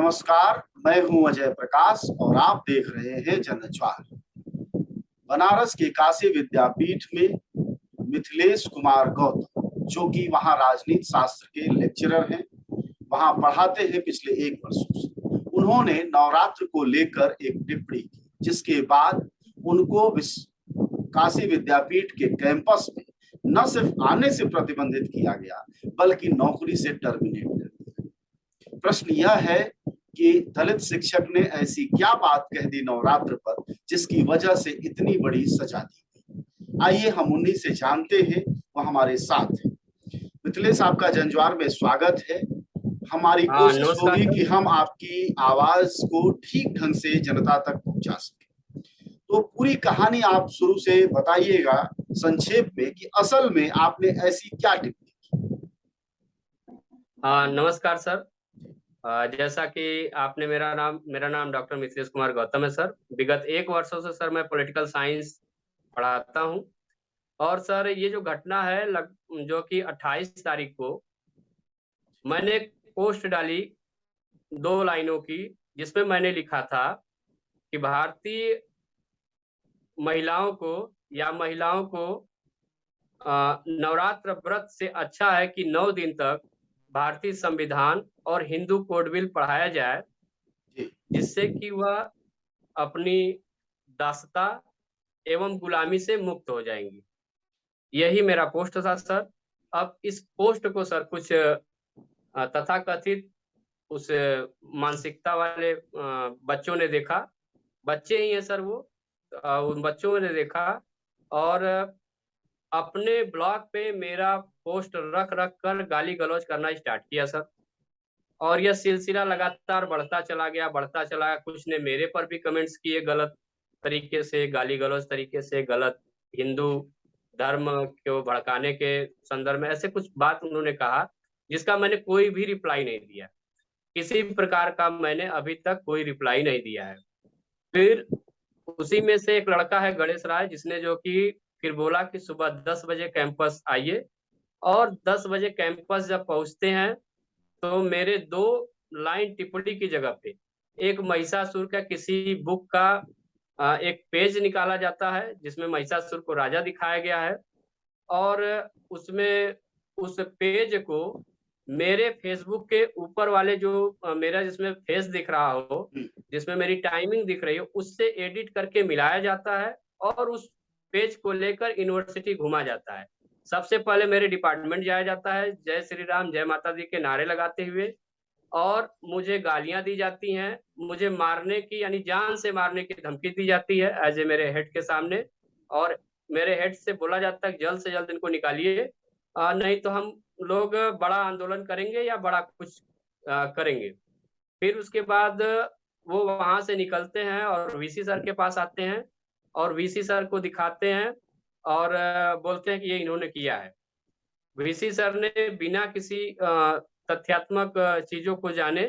नमस्कार। मैं हूं अजय प्रकाश और आप देख रहे हैं जनअचवार। बनारस के काशी विद्यापीठ में मिथिलेश कुमार गौतम, जो कि वहां राजनीति शास्त्र के लेक्चरर हैं, वहां पढ़ाते हैं पिछले 1 वर्षों से। उन्होंने नवरात्र को लेकर एक टिप्पणी की, जिसके बाद उनको काशी विद्यापीठ के कैंपस में न सिर्फ आने से प्रतिबंधित किया गया, बल्कि नौकरी से टर्मिनेट कर दिया। प्रश्न यह है कि दलित शिक्षक ने ऐसी क्या बात कह दी नवरात्र पर, जिसकी वजह से इतनी बड़ी सजा दी गई। आइए हम उन्हीं से जानते हैं, वो हमारे साथ हैं। मिथिलेश, आपका जनज्वार में स्वागत है। हमारी हाँ, कोशिश नमस्कार होगी सर। कि हम आपकी आवाज को ठीक ढंग से जनता तक पहुंचा सकें। तो पूरी कहानी आप शुरू से बताइएगा संक्षेप में कि असल में आपने ऐसी क्या टिप्पणी की। नमस्कार सर। जैसा कि आपने मेरा नाम डॉक्टर मिथिलेश कुमार गौतम है सर। विगत 1 वर्षों से सर मैं पॉलिटिकल साइंस पढ़ाता हूँ। और सर ये जो घटना है जो कि 28 तारीख को मैंने एक पोस्ट डाली 2 लाइनों की, जिसमें मैंने लिखा था कि भारतीय महिलाओं को महिलाओं को नवरात्र व्रत से अच्छा है कि 9 दिन तक भारतीय संविधान और हिंदू कोड बिल पढ़ाया जाए, जी। जिससे कि वह अपनी दासता एवं गुलामी से मुक्त हो जाएंगी। यही मेरा पोस्ट था सर। अब इस पोस्ट को सर कुछ तथाकथित उस मानसिकता वाले बच्चों ने देखा। बच्चे ही हैं सर वो। उन बच्चों ने देखा और अपने ब्लॉग पे मेरा पोस्ट रख रख कर गाली गलौज करना स्टार्ट किया सर। और यह सिलसिला लगातार बढ़ता चला गया। कुछ ने मेरे पर भी कमेंट्स किए गलत तरीके से, गाली गलौज तरीके से, गलत हिंदू धर्म को भड़काने के संदर्भ में ऐसे कुछ बात उन्होंने कहा, जिसका मैंने कोई भी रिप्लाई नहीं दिया। किसी प्रकार का मैंने अभी तक कोई रिप्लाई नहीं दिया है। फिर उसी में से एक लड़का है गणेश राय, जिसने जो कि फिर बोला कि सुबह 10 बजे कैंपस आइए। और 10 बजे कैंपस जब पहुंचते हैं तो मेरे 2 लाइन टिप्पणी की जगह पे एक महिषासुर का किसी बुक का एक पेज निकाला जाता है, जिसमें महिषासुर को राजा दिखाया गया है। और उसमें उस पेज को मेरे फेसबुक के ऊपर वाले जो मेरा जिसमें फेस दिख रहा हो, जिसमें मेरी टाइमिंग दिख रही हो, उससे एडिट करके मिलाया जाता है और उस पेज को लेकर यूनिवर्सिटी घुमा जाता है। सबसे पहले मेरे डिपार्टमेंट जाया जाता है, जय श्री राम जय माता दी के नारे लगाते हुए। और मुझे गालियां दी जाती हैं, मुझे मारने की यानी जान से मारने की धमकी दी जाती है एज ए मेरे हेड के सामने। और मेरे हेड से बोला जाता है कि जल्द से जल्द इनको निकालिए, नहीं तो हम लोग बड़ा आंदोलन करेंगे या बड़ा कुछ करेंगे। फिर उसके बाद वो वहां से निकलते हैं और वीसी सर के पास आते हैं और वीसी सर को दिखाते हैं और बोलते हैं कि ये इन्होंने किया है। वीसी सर ने बिना किसी तथ्यात्मक चीजों को जाने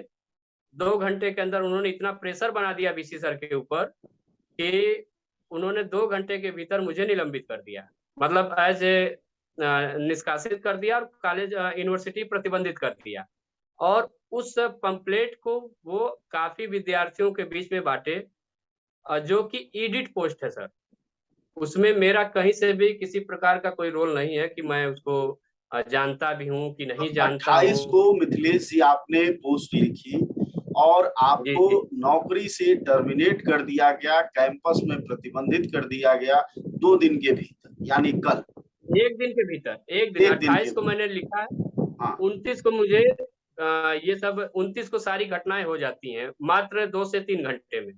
2 घंटे के अंदर उन्होंने इतना प्रेशर बना दिया वीसी सर के ऊपर कि उन्होंने 2 घंटे के भीतर मुझे निलंबित कर दिया। मतलब एज ए निष्कासित कर दिया और कॉलेज यूनिवर्सिटी प्रतिबंधित कर दिया। और उस पंपलेट को वो काफी विद्यार्थियों के बीच में बांटे, जो कि एडिट पोस्ट है सर। उसमें मेरा कहीं से भी किसी प्रकार का कोई रोल नहीं है कि मैं उसको जानता भी हूँ कि नहीं जानता 28 हूँ। को मिथिलेश जी आपने पोस्ट लिखी और जी आपको जी। नौकरी से टर्मिनेट कर दिया गया, कैंपस में प्रतिबंधित कर दिया गया 2 दिन के भीतर, यानी कल। एक दिन के भीतर, एक दिन, एक दिन के 28 को मैंने भीतर। लिखा है। हाँ। 29 को मुझे ये सब 29 को सारी घटनाएं हो जाती हैं मात्र 2 से 3 घंटे में।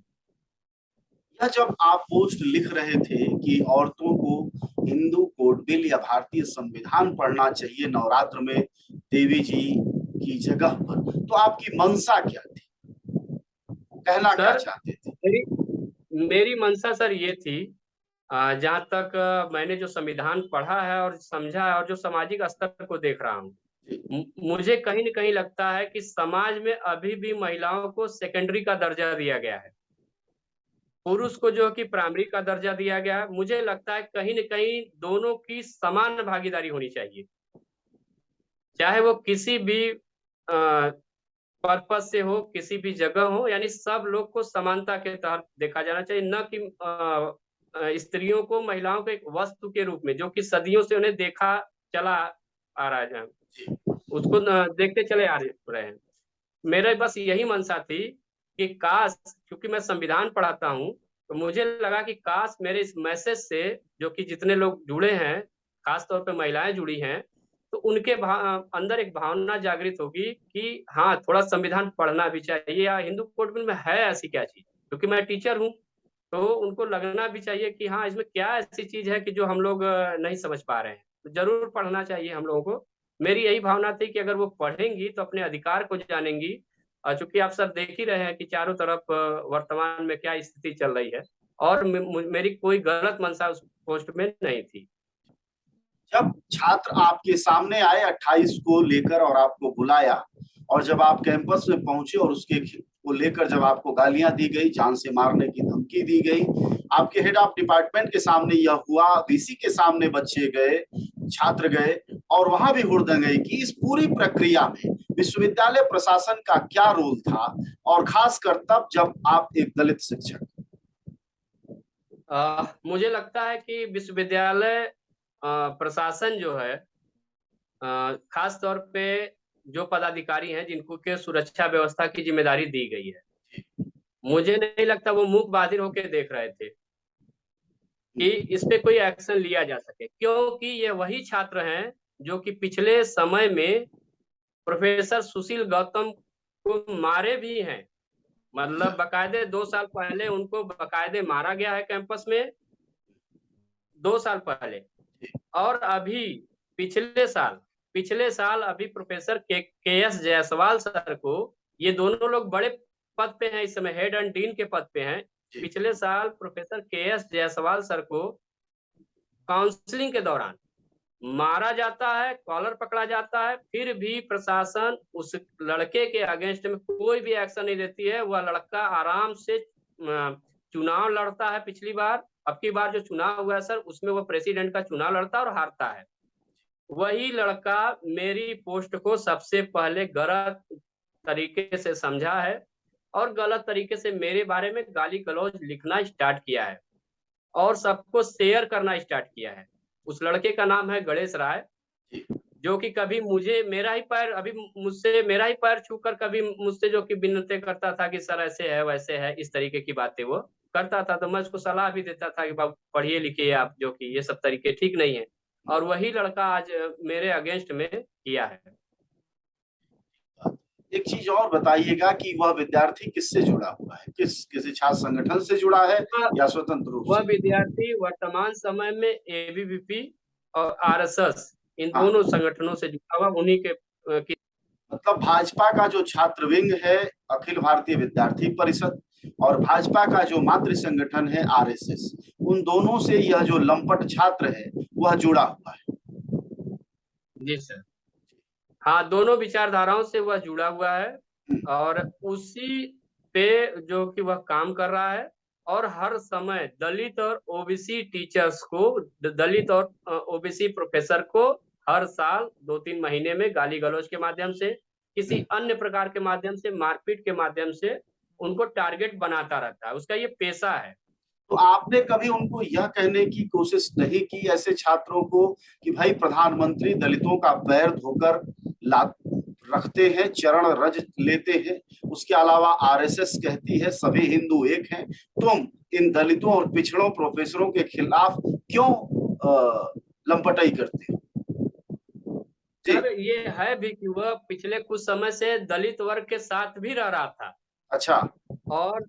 यह जब आप पोस्ट लिख रहे थे कि औरतों को हिंदू कोड बिल या भारतीय संविधान पढ़ना चाहिए नवरात्र में देवी जी की जगह पर, तो आपकी मंशा क्या थी, कहना क्या सर चाहते थे? मेरी मेरी मंशा सर ये थी, जहाँ तक मैंने जो संविधान पढ़ा है और समझा है और जो सामाजिक स्तर को देख रहा हूँ, मुझे कहीं न कहीं लगता है कि समाज में अभी भी महिलाओं को सेकेंडरी का दर्जा दिया गया है। पुरुष को जो कि प्राइमरी का दर्जा दिया गया है। मुझे लगता है कहीं न कहीं दोनों की समान भागीदारी होनी चाहिए। चाहे वो किसी भी पर्पज से हो, किसी भी जगह हो, यानी सब लोग को समानता के तहत देखा जाना चाहिए, न कि स्त्रियों को, महिलाओं को एक वस्तु के रूप में, जो कि सदियों से उन्हें देखा चला आ रहा है, उसको देखते चले आ रहे हैं। मेरा बस यही मंशा थी कि काश, क्योंकि मैं संविधान पढ़ाता हूँ, तो मुझे लगा कि काश मेरे इस मैसेज से, जो कि जितने लोग जुड़े हैं, खास तौर पे महिलाएं जुड़ी हैं, तो उनके अंदर एक भावना जागृत होगी कि हाँ, थोड़ा संविधान पढ़ना भी चाहिए, या हिंदू कोड में है ऐसी क्या चीज, क्योंकि मैं टीचर हूँ, तो उनको लगना भी चाहिए कि हाँ, इसमें क्या ऐसी चीज है कि जो हम लोग नहीं समझ पा रहे हैं, तो जरूर पढ़ना चाहिए हम लोगों को। मेरी यही भावना थी कि अगर वो पढ़ेंगी तो अपने अधिकार को जानेंगी। चूंकि आप सब देख ही रहे हैं कि चारों तरफ वर्तमान में क्या स्थिति चल रही है, और मेरी कोई गलत मंशा उस पोस्ट में नहीं थी। जब छात्र आपके सामने आए 28 को लेकर और आपको बुलाया, और जब आप कैंपस में पहुंचे और उसके को लेकर जब आपको गालियां दी गई, जान से मारने की धमकी दी गई, आपके हेड ऑफ डिपार्टमेंट के सामने यह हुआ, वीसी के सामने बच्चे गए, छात्र गए, और वहां भी हुड़दंग की, इस पूरी प्रक्रिया में विश्वविद्यालय प्रशासन का क्या रोल था, और खासकर तब जब आप एक दलित शिक्षक? मुझे लगता है कि विश्वविद्यालय प्रशासन जो है, खास तौर पे जो पदाधिकारी हैं जिनको के सुरक्षा व्यवस्था की जिम्मेदारी दी गई है, मुझे नहीं लगता वो मूक बधिर होकर देख रहे थे कि इस पे कोई एक्शन लिया जा सके, क्योंकि ये वही छात्र हैं जो कि पिछले समय में प्रोफेसर सुशील गौतम को मारे भी हैं। मतलब बकायदे 2 साल पहले उनको बकायदे मारा गया है कैंपस में, 2 साल पहले। और अभी पिछले साल अभी प्रोफेसर के एस जायसवाल सर को, ये दोनों लोग बड़े पद पे हैं इस समय, हेड एंड डीन के पद पे हैं। पिछले साल प्रोफेसर के एस जायसवाल सर को काउंसलिंग के दौरान मारा जाता है, कॉलर पकड़ा जाता है, फिर भी प्रशासन उस लड़के के अगेंस्ट में कोई भी एक्शन नहीं लेती है। वह लड़का आराम से चुनाव लड़ता है। पिछली बार, अब की बार जो चुनाव हुआ है सर, उसमें वह प्रेसिडेंट का चुनाव लड़ता है और हारता है। वही लड़का मेरी पोस्ट को सबसे पहले गलत तरीके से समझा है और गलत तरीके से मेरे बारे में गाली गलौज लिखना स्टार्ट किया है और सबको शेयर करना स्टार्ट किया है। उस लड़के का नाम है गणेश राय, जो कि कभी मुझे मुझसे मेरा ही पैर छूकर कभी मुझसे जो कि विनती करता था कि सर ऐसे है वैसे है, इस तरीके की बातें वो करता था। तो मैं उसको सलाह भी देता था कि बाबू पढ़िए लिखिए आप, जो कि ये सब तरीके ठीक नहीं है। और वही लड़का आज मेरे अगेंस्ट में किया है। एक चीज और बताइएगा कि वह विद्यार्थी किससे जुड़ा हुआ है, किसी छात्र संगठन से जुड़ा है या स्वतंत्र रूप वह से? विद्यार्थी वर्तमान समय में एबीवीपी और आरएसएस, इन हाँ, दोनों संगठनों से जुड़ा हुआ, उन्हीं के मतलब भाजपा का जो छात्र विंग है अखिल भारतीय विद्यार्थी परिषद, और भाजपा का जो मातृ संगठन है आरएसएस, उन दोनों से यह जो लंपट छात्र है वह जुड़ा हुआ है। जी सर, हाँ, दोनों विचारधाराओं से वह जुड़ा हुआ है और उसी पे जो कि वह काम कर रहा है। और हर समय दलित और ओबीसी टीचर्स को, दलित और ओबीसी प्रोफेसर को हर साल 2-3 महीने में गाली गलौज के माध्यम से, किसी अन्य प्रकार के माध्यम से, मारपीट के माध्यम से उनको टारगेट बनाता रहता है। उसका ये पेशा है। तो आपने कभी उनको यह कहने की कोशिश नहीं की ऐसे छात्रों को कि भाई प्रधानमंत्री दलितों का पैर धोकर रखते हैं, चरण रज लेते हैं, उसके अलावा आरएसएस कहती है सभी हिंदू एक हैं, तुम इन दलितों और पिछड़ों प्रोफेसरों के खिलाफ क्यों लंपटाई करते हो? सर, ये है भी कि वह पिछले कुछ समय से दलित वर्ग के साथ भी रह रहा था। अच्छा। और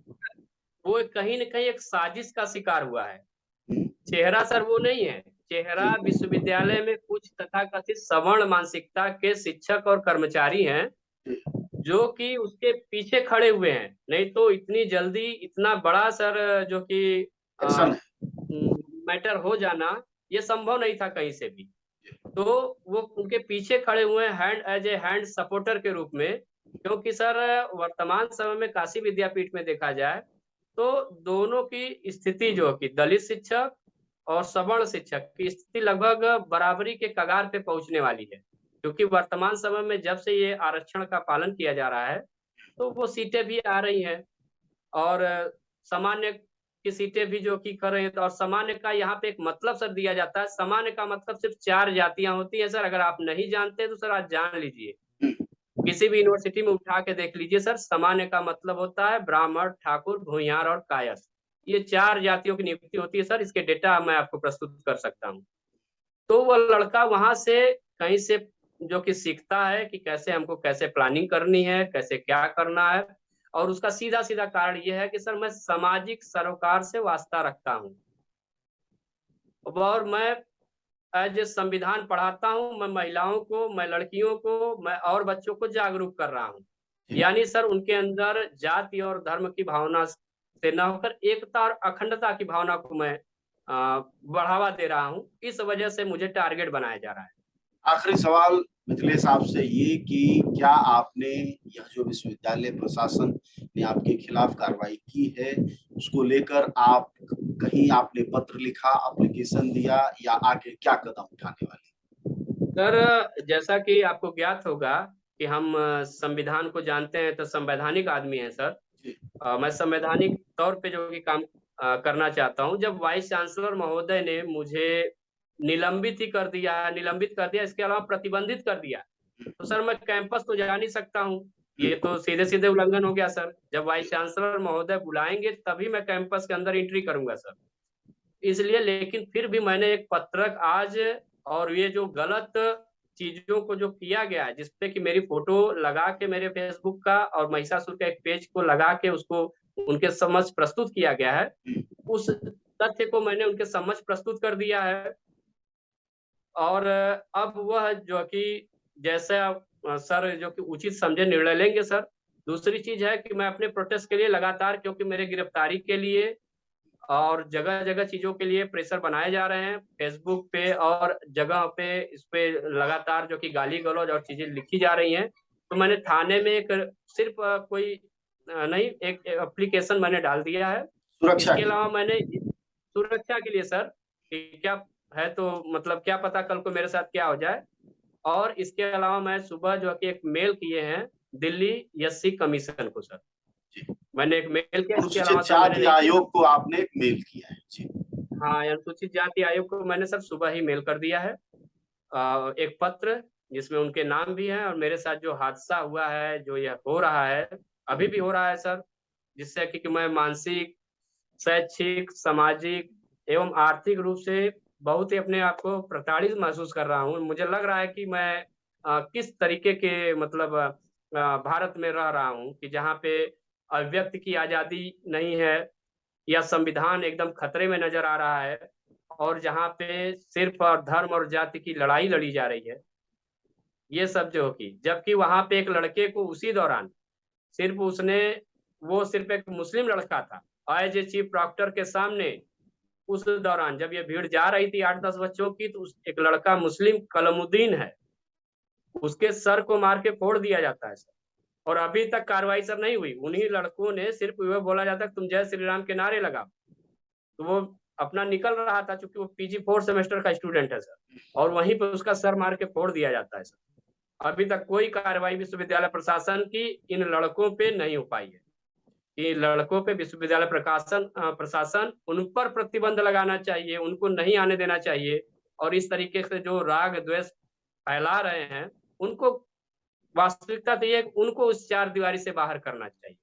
वो कहीं न कहीं एक साजिश का शिकार हुआ है। चेहरा सर वो नहीं है, चेहरा विश्वविद्यालय में कुछ तथाकथित सवर्ण मानसिकता के शिक्षक और कर्मचारी हैं, जो कि उसके पीछे खड़े हुए हैं। नहीं तो इतनी जल्दी इतना बड़ा सर जो कि मैटर हो जाना ये संभव नहीं था कहीं से भी। तो वो उनके पीछे खड़े हुए हैं एज ए हैंड सपोर्टर के रूप में। क्योंकि सर वर्तमान समय में काशी विद्यापीठ में देखा जाए तो दोनों की स्थिति, जो कि दलित शिक्षक और सवर्ण शिक्षक की स्थिति, लगभग बराबरी के कगार पे पहुंचने वाली है। क्योंकि वर्तमान समय में जब से ये आरक्षण का पालन किया जा रहा है, तो वो सीटें भी आ रही हैं और सामान्य की सीटें भी जो कि कर रहे हैं। तो और सामान्य का यहाँ पे एक मतलब सर दिया जाता है। सामान्य का मतलब सिर्फ 4 जातियां होती हैं सर। अगर आप नहीं जानते तो सर आज जान लीजिए। किसी भी यूनिवर्सिटी में उठा के देख लीजिए सर, सामान्य का मतलब होता है ब्राह्मण, ठाकुर, भूमिहार और कायस्थ। ये 4 जातियों की नियुक्ति होती है सर। इसके डेटा मैं आपको प्रस्तुत कर सकता हूँ। तो वो लड़का वहां से कहीं से जो कि सीखता है कि कैसे हमको कैसे प्लानिंग करनी है, कैसे क्या करना है। और उसका सीधा सीधा कारण ये है कि सर मैं सामाजिक सरोकार से वास्ता रखता हूँ और मैं एज ए संविधान पढ़ाता हूँ। मैं महिलाओं को, मैं लड़कियों को, मैं और बच्चों को जागरूक कर रहा हूँ। यानी सर उनके अंदर जाति और धर्म की भावना से न होकर एकता और अखंडता की भावना को मैं बढ़ावा दे रहा हूँ। इस वजह से मुझे टारगेट बनाया जा रहा है। आखिरी सवाल मिथिलेश आपसे ये कि क्या आपने यह जो विश्वविद्यालय प्रशासन ने आपके खिलाफ कार्रवाई की है उसको लेकर आप कहीं आपने पत्र लिखा, एप्लीकेशन दिया या आगे क्या कदम उठाने वाले? सर जैसा कि आपको ज्ञात होगा कि हम संविधान को जानते हैं तो संवैधानिक आदमी हैं सर। मैं संवैधानिक तौर पे जो कि काम करना चाहता हूं। जब वाइस चांसलर महोदय ने मुझे निलंबित ही कर दिया, निलंबित कर दिया, इसके अलावा प्रतिबंधित कर दिया, तो सर मैं कैंपस तो जा नहीं सकता हूँ। ये तो सीधे सीधे उल्लंघन हो गया सर। जब वाइस चांसलर महोदय बुलाएंगे तभी मैं कैंपस के अंदर एंट्री करूंगा सर। इसलिए लेकिन फिर भी मैंने एक पत्रक आज, और ये जो गलत चीजों को जो किया गया है जिसपे कि मेरी फोटो लगा के मेरे फेसबुक का और महिषासुर का एक पेज को लगा के उसको उनके समक्ष प्रस्तुत किया गया है, उस तथ्य को मैंने उनके समक्ष प्रस्तुत कर दिया है। और अब वह जो कि जैसे सर जो कि उचित समझे निर्णय लेंगे सर। दूसरी चीज है कि मैं अपने प्रोटेस्ट के लिए लगातार, क्योंकि मेरे गिरफ्तारी के लिए और जगह जगह चीजों के लिए प्रेशर बनाए जा रहे हैं फेसबुक पे और जगह पे, इस पे लगातार जो कि गाली गलौज और चीजें लिखी जा रही हैं। तो मैंने थाने में एक सिर्फ कोई नहीं, एक एप्लीकेशन मैंने डाल दिया है। सुरक्षा इसके के अलावा लिए? मैंने सुरक्षा के लिए सर कि क्या है, तो मतलब क्या पता कल को मेरे साथ क्या हो जाए। और इसके अलावा मैं सुबह जो कि एक मेल किए हैं दिल्ली एससी कमीशन को सर। मैंने एक मेल किया, इसके अनुसूचित अलावा सर मैंने जाति नहीं किया। आयोग को आपने एक मेल किया है जी? हाँ, अनुसूचित जाति आयोग को मैंने सर सुबह ही मेल कर दिया है एक पत्र जिसमें उनके नाम भी हैं और मेरे साथ जो हादसा हुआ है, जो यह हो रहा है, अभी भी हो रहा है सर, जिससे कि मैं मानसिक, शैक्षिक, सामाजिक एवं आर्थिक रूप से बहुत ही अपने आप को प्रताड़ित महसूस कर रहा हूँ। मुझे लग रहा है कि मैं किस तरीके के मतलब भारत में रह रहा हूँ कि जहाँ पे अभिव्यक्ति की आजादी नहीं है या संविधान एकदम खतरे में नजर आ रहा है और जहाँ पे सिर्फ और धर्म और जाति की लड़ाई लड़ी जा रही है। ये सब जो की, जबकि वहां पे एक लड़के को उसी दौरान सिर्फ उसने, वो सिर्फ एक मुस्लिम लड़का था एज ए चीफ प्रॉक्टर के सामने, उस दौरान जब ये भीड़ जा रही थी 8-10 बच्चों की, तो एक लड़का मुस्लिम कलमुद्दीन है, उसके सर को मार के फोड़ दिया जाता है सर। और अभी तक कार्रवाई सर नहीं हुई। उन्हीं लड़कों ने सिर्फ वह बोला जाता है तुम जय श्री राम के नारे लगाओ, तो वो अपना निकल रहा था क्योंकि वो पीजी 4 सेमेस्टर का स्टूडेंट है सर, और वहीं पे उसका सर मार के फोड़ दिया जाता है सर। अभी तक कोई कार्रवाई विश्वविद्यालय प्रशासन की इन लड़कों पे नहीं हो पाई है। कि लड़कों पे विश्वविद्यालय प्रशासन उन पर प्रतिबंध लगाना चाहिए, उनको नहीं आने देना चाहिए। और इस तरीके से जो राग द्वेष फैला रहे हैं उनको, वास्तविकता तो ये उनको उस 4 दीवारी से बाहर करना चाहिए।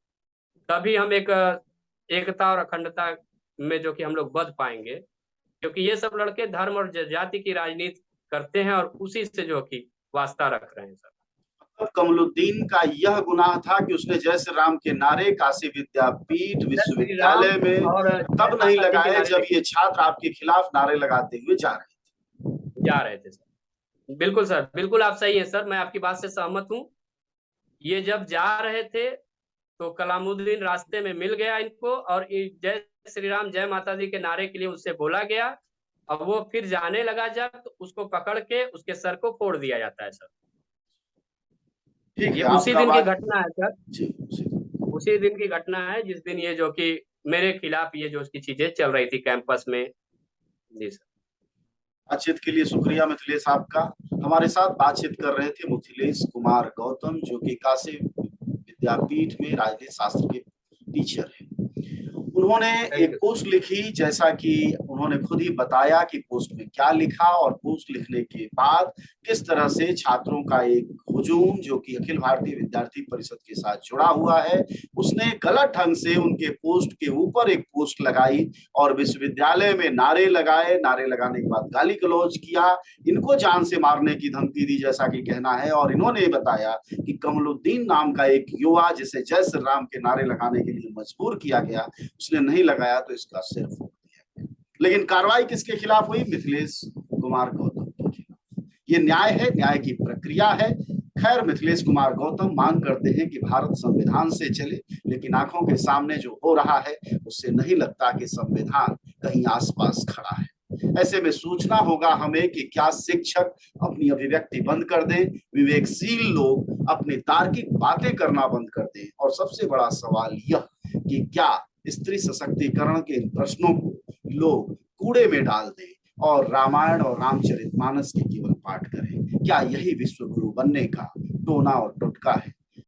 तभी हम एक एकता और अखंडता में जो कि हम लोग बध पाएंगे, क्योंकि ये सब लड़के धर्म और जाति की राजनीति करते हैं और उसी से जो कि वास्ता रख रहे हैं सर। कमलुद्दीन का यह गुनाह था कि उसने जय श्री राम के नारे काशी विद्यापीठ जय श्री राम विश्वविद्यालय में और जय तब नहीं माता दी के लगाए नारे जब ये छात्र आपके खिलाफ नारे लगाते हुए जा रहे थे सर। बिल्कुल सर, बिल्कुल आप सही है सर, मैं आपकी बात से सहमत हूँ। ये जब जा रहे थे तो कलामुद्दीन रास्ते में मिल गया इनको और जय श्री राम जय माता दी के नारे के लिए उससे बोला गया। अब वो फिर जाने लगा जब, तो उसको पकड़ के उसके सर को फोड़ दिया जाता है सर। ठीक ये है उसी आपका दिन की बात घटना है सर। जी। उसी दिन की घटना है जिस दिन ये जो कि मेरे खिलाफ ये जो उसकी चीजें चल रही थी कैंपस में। जी सर। बातचीत के लिए शुक्रिया मिथिलेश आपका। हमारे साथ बातचीत कर रहे थे मिथिलेश कुमार गौतम, जो कि काशी विद्यापीठ में राजनीति शास्त्र के टीचर है। उन्होंने एक पोस्ट लिखी, जैसा कि उन्होंने खुद ही बताया कि पोस्ट में क्या लिखा और पोस्ट लिखने के बाद किस तरह से छात्रों का एक हुजूम जो कि अखिल भारतीय विद्यार्थी परिषद के साथ जुड़ा हुआ है, उसने गलत ढंग से उनके पोस्ट के ऊपर एक पोस्ट लगाई और विश्वविद्यालय में नारे लगाए। नारे लगाने के बाद गाली गलौज किया, इनको जान से मारने की धमकी दी जैसा कि कहना है। और इन्होंने बताया कि कमलुद्दीन नाम का एक युवा जिसे जय श्री राम के नारे लगाने के लिए मजबूर किया गया, उसने नहीं लगाया तो इसका सिर फूंक दिया। लेकिन कार्रवाई किसके खिलाफ हुई? मिथिलेश कुमार गौतम के खिलाफ। ये न्याय है, न्याय की प्रक्रिया है। खैर, मिथिलेश कुमार गौतम मांग करते हैं कि भारत संविधान से चले, लेकिन आंखों के सामने जो हो रहा है उससे नहीं लगता कि संविधान कहीं आसपास खड़ा है। ऐसे में सोचना होगा हमें कि क्या शिक्षक अपनी अभिव्यक्ति बंद कर दें, विवेकशील लोग अपनी तार्किक बातें करना बंद कर दें, और सबसे बड़ा सवाल यह कि क्या स्त्री सशक्तिकरण के इन प्रश्नों को लोग कूड़े में डाल दें और रामायण और रामचरितमानस के केवल पाठ करें। क्या यही विश्व गुरु बनने का टोना और टोटका है?